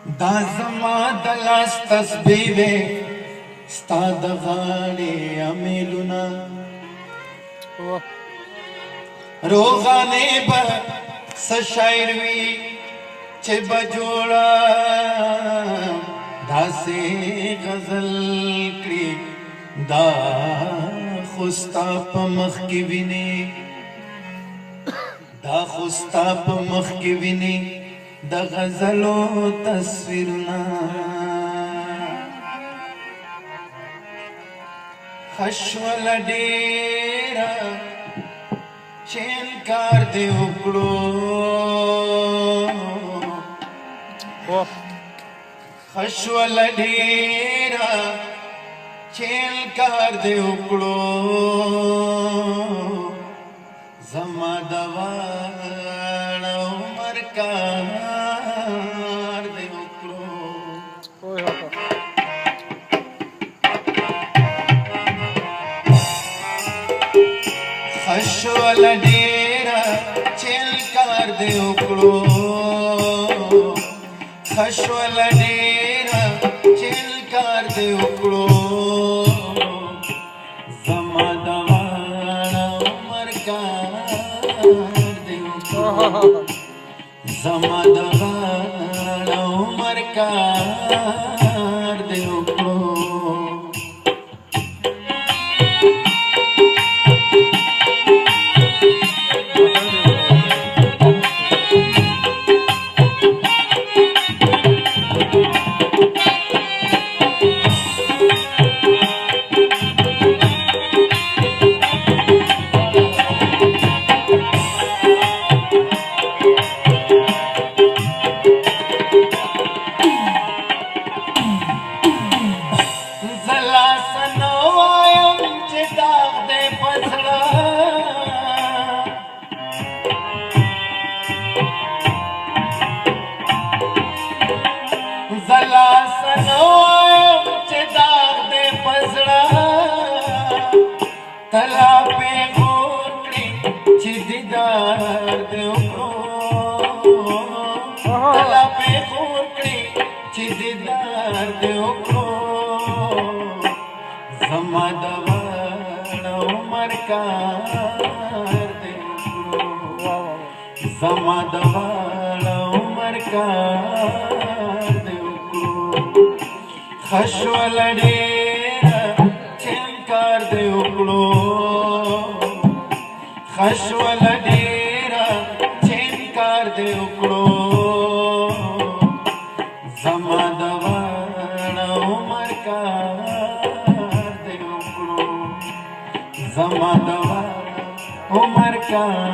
دا زما د لاس تسبیح وې ستا د غاړې امیلونه روغانې به څه شاعر وي چې به جوړه داسې غزل کړي دا خو ستا په مخ کې وینې دا خو ستا په مخ کې وینې د غزلو تصویرونه خشول ډېره چې انکار دې وکړو خشول ډېره چې انکار دې وکړو زما د واړه عمر کار دې وکړو خشول ډېره چې انکار دې وکړو خشول ډېره چې انکار دې وکړو زما د واړه عمر کار دې وکړو زما د واړه عمر کار دې وکړو زلا سنوایم چې داغ دې پزړه تلا پې غور کړي چې دیدار دې وکړو تلا پې غور کړي چې دیدار دې وکړو زما د واړه عمر کار دې وکړو زما د واړه عمر کار دې خشول ډېره چې انکار دې وکړو خشول ډېره چې انکار دې وکړو زما د واړه عمر کار دې وکړو زما د واړه عمر کار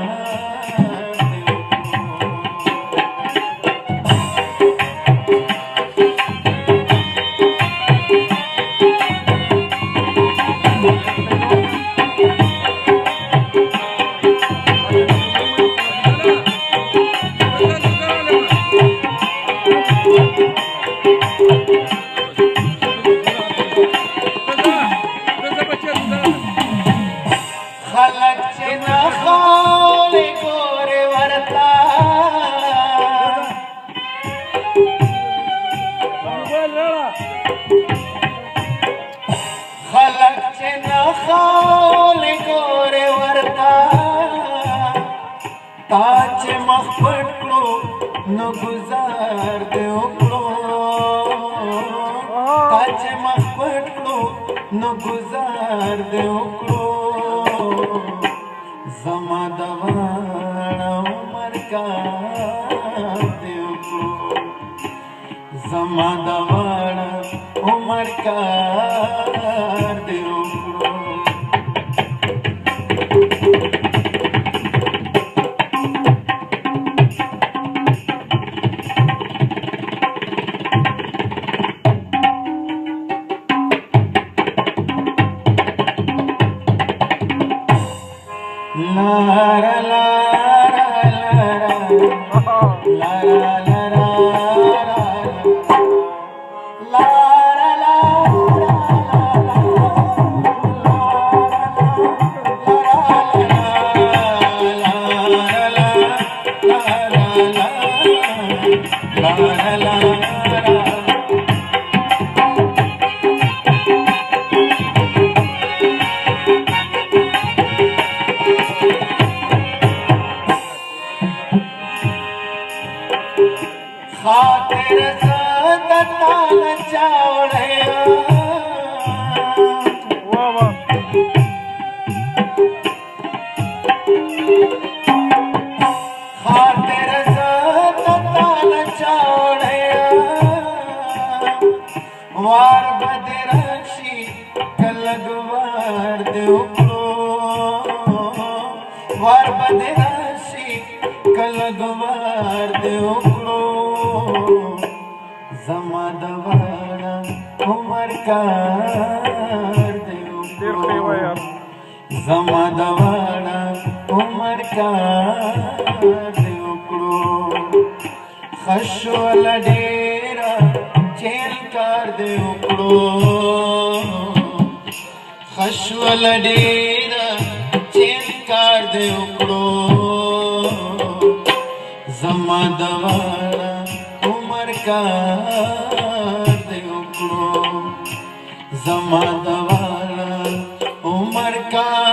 خلق چې نه خالې ګورې ورته خلق چې نه خالې ګورې ورته تا چې مخ پټ کړو نو ګزار دې وکړو تا چې مخ پټ کړو نو ګزار دې وکړو زما د واړه عمر کار دې وکړو زما د واړه عمر کار دې وکړو lara lara lara lara la la la खातिर ज़ादता न चावड़े खातिर ज़ादता न चावड़े वार बदराशी कलगवार दे उकड़ो वार बदराशी कलगवार दे उकड़ो जमा दवाड़ा उमर कार दे उकड़ो जमा दवाड़ा उमर कार दे उकड़ो खशोल डेरा चेल कार दे उकड़ो खशोल डेरा चेल कार दे उकड़ो जमा दवाड़ा उमर कार दे उकड़ो जमा दवाड़ा उमर कार